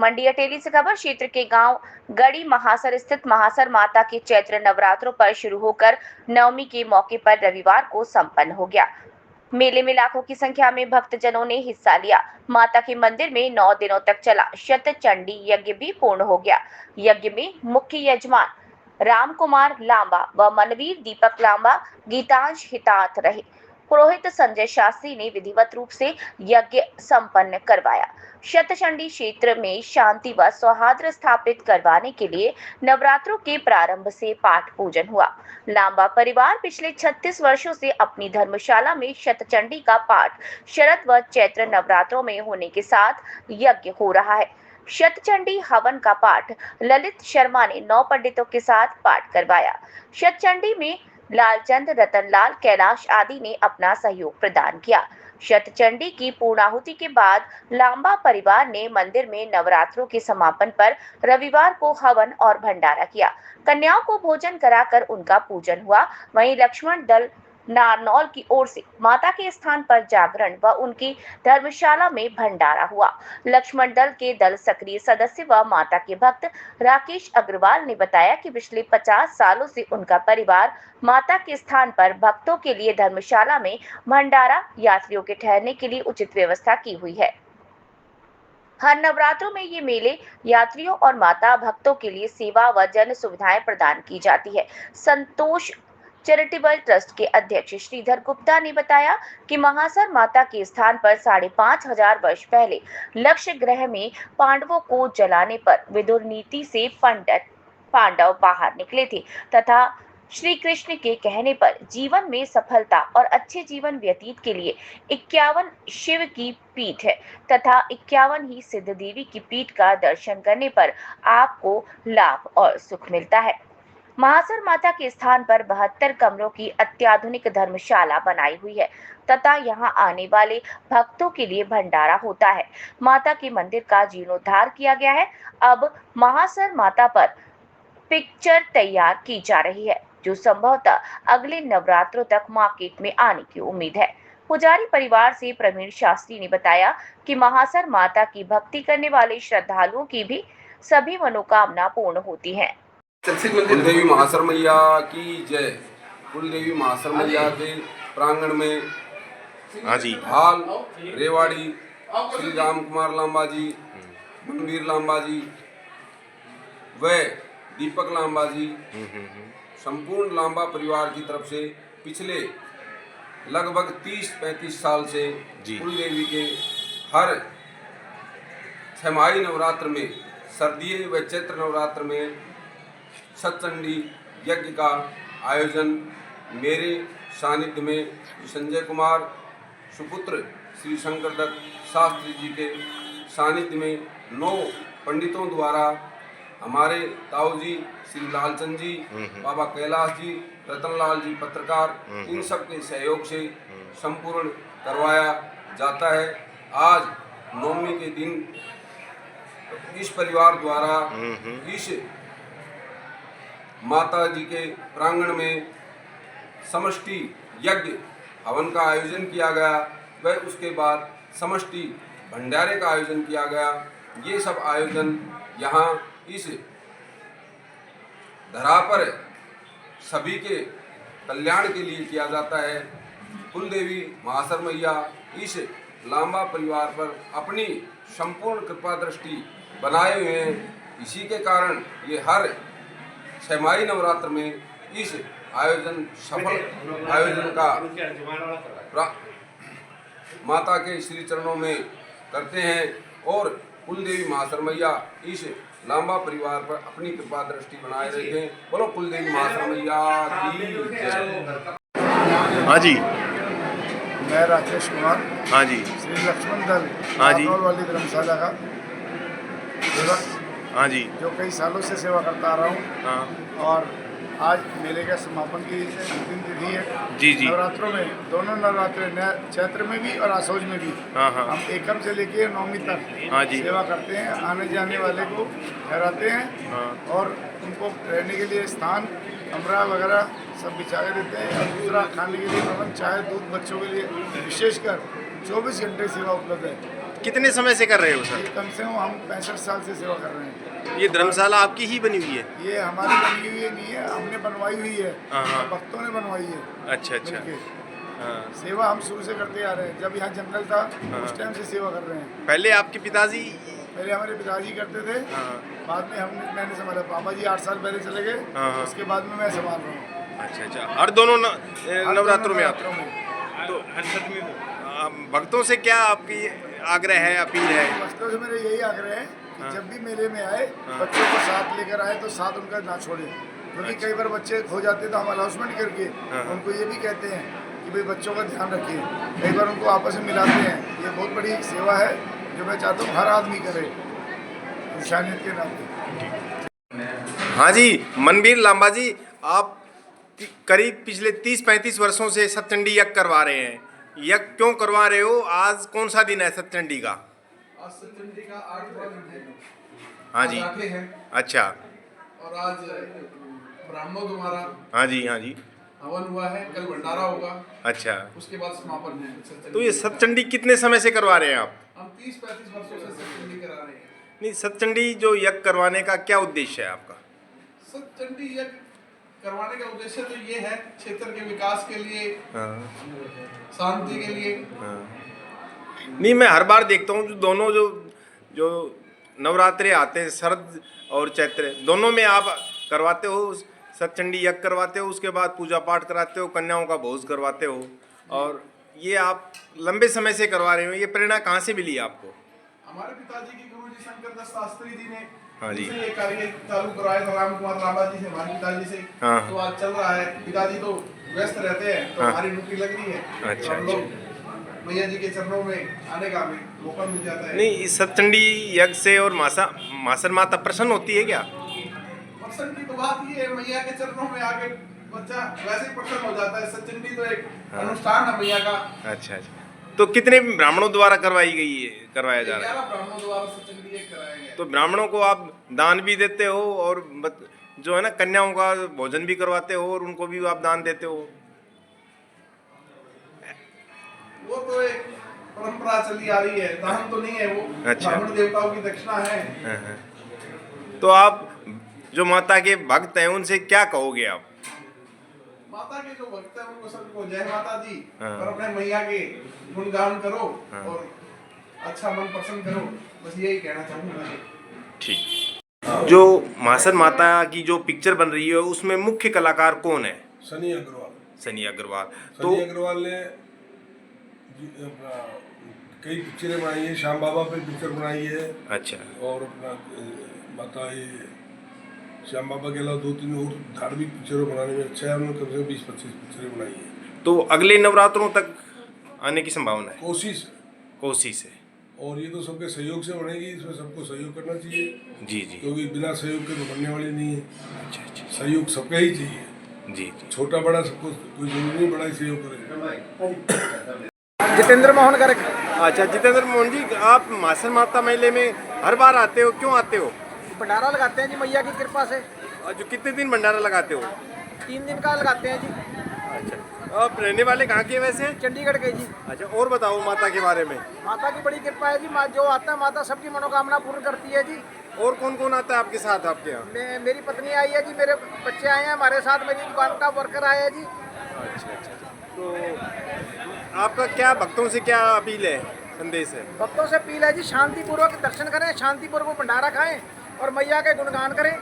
मंडी अटेली से खबर। क्षेत्र के गांव गड़ी महासर स्थित महासर माता के चैत्र नवरात्रों पर शुरू होकर नवमी के मौके पर रविवार को संपन्न हो गया। मेले में लाखों की संख्या में भक्तजनों ने हिस्सा लिया। माता के मंदिर में 9 दिनों तक चला शतचंडी यज्ञ भी पूर्ण हो गया। यज्ञ में मुख्य यजमान राम कुमार लांबा व मनवीर दीपक लांबा गीतांश हितार्थ रहे। पुरोहित संजय शास्त्री ने विधिवत रूप से यज्ञ संपन्न करवाया। शतचंडी क्षेत्र में शांति व सौहार्द स्थापित करवाने के लिए नवरात्रों के प्रारंभ से पाठ पूजन हुआ। लांबा परिवार पिछले 36 वर्षों से अपनी धर्मशाला में शतचंडी का पाठ शरद व चैत्र नवरात्रों में होने के साथ यज्ञ हो रहा है। शतचंडी हवन का पाठ ललित शर्मा ने 9 पंडितों के साथ पाठ करवाया। शतचंडी में लालचंद, रतनलाल, कैलाश आदि ने अपना सहयोग प्रदान किया। शतचंडी की पूर्णाहुति के बाद लांबा परिवार ने मंदिर में नवरात्रों के समापन पर रविवार को हवन और भंडारा किया। कन्याओं को भोजन कराकर उनका पूजन हुआ। वहीं लक्ष्मण दल नारनौल की ओर से माता के स्थान पर जागरण व उनकी धर्मशाला में भंडारा हुआ। लक्ष्मण दल के दल सक्रिय सदस्य व माता के भक्त राकेश अग्रवाल ने बताया कि पिछले 50 सालों से उनका परिवार माता के स्थान पर भक्तों के लिए धर्मशाला में भंडारा, यात्रियों के ठहरने के लिए उचित व्यवस्था की हुई है। हर नवरात्रों में ये मेले यात्रियों और माता भक्तों के लिए सेवा व जन सुविधाएं प्रदान की जाती है। संतोष चैरिटेबल ट्रस्ट के अध्यक्ष श्रीधर गुप्ता ने बताया कि महासर माता के स्थान पर 5,500 वर्ष पहले लक्ष्य ग्रह में पांडवों को जलाने पर विदुर नीति से पांडव बाहर निकले थे तथा श्री कृष्ण के कहने पर जीवन में सफलता और अच्छे जीवन व्यतीत के लिए 51 शिव की पीठ है तथा 51 ही सिद्ध देवी की पीठ का दर्शन करने पर आपको लाभ और सुख मिलता है। महासर माता के स्थान पर 72 कमरों की अत्याधुनिक धर्मशाला बनाई हुई है तथा यहां आने वाले भक्तों के लिए भंडारा होता है। माता के मंदिर का जीर्णोद्धार किया गया है। अब महासर माता पर पिक्चर तैयार की जा रही है जो संभवतः अगले नवरात्रों तक मार्केट में आने की उम्मीद है। पुजारी परिवार से प्रवीण शास्त्री ने बताया कि महासर माता की भक्ति करने वाले श्रद्धालुओं की भी सभी मनोकामना पूर्ण होती हैं। कुलदेवी महासर मैया की जय। कुलदेवी महासर मैया के प्रांगण में हाल रेवाड़ी श्री राम कुमार लांबा जी, मनवीर लांबा जी व दीपक लांबा जी, संपूर्ण लांबा परिवार की तरफ से पिछले लगभग 30-35 साल से कुलदेवी के हर छमाही नवरात्र में, सर्दिये व चैत्र नवरात्र में शतचंडी यज्ञ का आयोजन मेरे सानिध्य में संजय कुमार सुपुत्र श्री शंकर दत्त शास्त्री जी के सानिध्य में 9 पंडितों द्वारा हमारे ताऊ जी श्री लालचंद जी, बाबा कैलाश जी, रतनलाल जी पत्रकार, इन सब के सहयोग से संपूर्ण करवाया जाता है। आज नवमी के दिन इस परिवार द्वारा इस माता जी के प्रांगण में समष्टि यज्ञ हवन का आयोजन किया गया व उसके बाद समष्टि भंडारे का आयोजन किया गया। ये सब आयोजन यहाँ इस धरा पर सभी के कल्याण के लिए किया जाता है। कुलदेवी महासर मैया इस लांबा परिवार पर अपनी संपूर्ण कृपा दृष्टि बनाए हुए हैं। इसी के कारण ये हर छमाही नवरात्र में इस सफल आयोजन का माता के श्री चरणों में करते हैं और कुलदेवी महासर मैया इस लांबा परिवार पर अपनी कृपा दृष्टि बनाए रखें। बोलो कुलदेवी महासर मैया की जय। हाँ जी, मैं राकेश कुमार, हाँ जी, श्री लक्ष्मण दल हाँ जी, नारनौल वाली धर्मशाला का सेवक, हाँ जी, जो कई सालों से सेवा करता आ रहा हूँ। हाँ और आज मेले का समापन की अंतिम तिथि है। जी जी, नवरात्रों में दोनों नवरात्रे चैत्र में भी और आसोज में भी हाँ हाँ, हम एकम से लेके नवमी तक हाँ जी, सेवा करते हैं। आने जाने वाले को ठहराते हैं हाँ और उनको रहने के लिए स्थान, कमरा वगैरह सब बिछा के देते हैं। और दूसरा खाने के लिए प्रबंध, चाय दूध बच्चों के लिए विशेषकर 24 घंटे सेवा उपलब्ध है। कितने समय से कर रहे हो सर? कम से कम हम 65 साल से सेवा कर रहे हैं। ये धर्मशाला आपकी ही बनी हुई है? ये हमारी बनी हुई नहीं है, हमने बनवाई हुई है, हाँ। भक्तों ने बनवाई है। अच्छा अच्छा। मिलके। हाँ। सेवा हम शुरू से करते आ रहे हैं, जब यहाँ जंगल था हाँ। उस टाइम से सेवा कर रहे हैं। पहले आपके पिताजी? पहले हमारे पिताजी करते थे, हाँ। बाद में मैंने संभाला। पापा जी 8 साल पहले चले गए, हाँ। उसके बाद में मैं संभाल रहा हूँ। अच्छा अच्छा। हर दोनों नवरात्रों में आते नवरात्रों हो? तो भक्तों से क्या आपकी आग्रह है, अपील है? भक्तों से मेरे यही आग्रह है कि हाँ। जब भी मेले में आए हाँ। बच्चों को साथ लेकर आए तो साथ उनका ना छोड़े, क्योंकि कई बार बच्चे खो जाते तो हम अनाउंसमेंट करके हाँ। उनको ये भी कहते हैं कि भाई बच्चों का ध्यान रखिए। कई बार उनको आपस में मिलाते हैं। ये बहुत बड़ी सेवा है जो मैं चाहता हूँ हर आदमी करे इंसानियत के नाते। हाँ जी, मनवीर लांबा जी, आप करीब पिछले 30-35 वर्षों से सतचंडी यज्ञ करवा रहे हैं। यज्ञ क्यों करवा रहे हो? आज कौन सा दिन है सतचंडी का? आज सतचंडी का 8वां दिन है। हाँ जी। आज आखे हैं अच्छा। और आज ब्राह्मणों द्वारा हाँ जी हाँ जी। हवन हुआ है, कल भंडारा होगा, अच्छा। उसके बाद समापन है सतचंडी। तो ये सतचंडी कितने समय से करवा रहे हैं आप? हम 30-35 वर्षों से सतचंडी करा रहे हैं। नहीं, सतचंडी जो यज्ञ करवाने का क्या उद्देश्य है आपका? सतचंडी यज्ञ करवाने का उद्देश्य तो ये है क्षेत्र के विकास के लिए, हाँ। शांति के लिए। हाँ। नहीं, मैं हर बार देखता हूँ जो दोनों जो नवरात्रे आते हैं, शरद और चैत्र, दोनों में आप करवाते हो, सतचंडी यज्ञ करवाते हो, उसके बाद पूजा पाठ कराते हो, कन्याओं का भोज करवाते हो, और ये आप लंबे समय से करवा रहे हो। ये प्रेरणा कहाँ से मिली आपको? हमारे पिताजी के गुरु जी शंकर दास शास्त्री जी ने हाँ जी। ये कार्य चालू करवाया था राम कुमार लांबा जी से, हमारे पिताजी से। हाँ। तो आज चल रहा है। पिताजी तो व्यस्त रहते हैं, तो हाँ। हमारी ड्यूटी लग रही है। अच्छा, तो हम लोग मैया जी के चरणों में आने का हमें मौका मिल जाता है। नहीं, इस सतचंडी यज्ञ से और मासर माता प्रसन्न होती है क्या? प्रसन्न की तो बात ये है, मैया के चरणों में आके बच्चा वैसे ही प्रसन्न हो जाता है। सतचंडी तो एक अनुष्ठान है मैया का। अच्छा अच्छा। तो कितने ब्राह्मणों द्वारा करवाया जा रहा है? 11 ब्राह्मणों द्वारा सतचंडी एक कराया गया है। तो ब्राह्मणों को आप दान भी देते हो और जो है ना, कन्याओं का भोजन भी करवाते हो और उनको भी आप दान देते हो? वो तो एक परंपरा चली आ रही है, दान तो नहीं है वो। अच्छा। ब्राह्मण देवताओं की दक्षिणा है। हाँ। तो आप जो माता के भक्त हैं उनसे क्या कहोगे आप? माता के जो भक्त हैं उनको सबको जय माता दी। हाँ। और अपने मैया के गुणगान करो हाँ। और अच्छा मन प्रसन्न करो, बस यही कहना चाहूंगा। ठीक। जो मासर माता की जो पिक्चर बन रही है उसमें मुख्य कलाकार कौन है? सनी अग्रवाल। सनी अग्रवाल। सनी अग्रवाल ने कई पिक्चरें बनाई है, श्याम बाबा पे पिक्चर बनाई है, अच्छा। और अपना माता ये श्याम बाबा के अलावा 2-3 और धार्मिक पिक्चरें बनाने में अच्छा है। उन्होंने कम से कम 20-25 पिक्चरें बनाई है। तो अगले नवरात्रों तक आने की संभावना है? कोशिश है। और ये तो सबके सहयोग से बनेगी, इसमें सबको सहयोग करना चाहिए। जी जी। क्योंकि बिना सहयोग के तो बनने वाली नहीं है। अच्छा अच्छा। सहयोग सबका ही चाहिए, जी जी। छोटा बड़ा सबको, कोई जरूरी नहीं बड़ा ही सहयोग करे। जितेंद्र मोहन गर्ग। अच्छा, जितेंद्र मोहन जी, आप मासर माता मेले में हर बार आते हो, क्यों आते हो? भंडारा लगाते हैं जी मैया की कृपा से। और जो कितने दिन भंडारा लगाते हो? 3 दिन का लगाते हैं जी। अच्छा। आप रहने वाले कहाँ के वैसे? चंडीगढ़ के जी। अच्छा, और बताओ माता के बारे में। माता की बड़ी कृपा है जी। जो आता है माता सबकी मनोकामना पूर्ण करती है जी। और कौन कौन आता है आपके साथ आपके यहाँ? मेरी पत्नी आई है जी, मेरे बच्चे आए हैं हमारे साथ, मेरी दुकान का वर्कर आया है जी। अच्छा अच्छा। तो आपका क्या भक्तों से क्या अपील है, संदेश है? भक्तों से अपील है जी, शांतिपूर्वक दर्शन करें, शांतिपूर्वक भंडारा खाएं और मैया के गुणगान करें।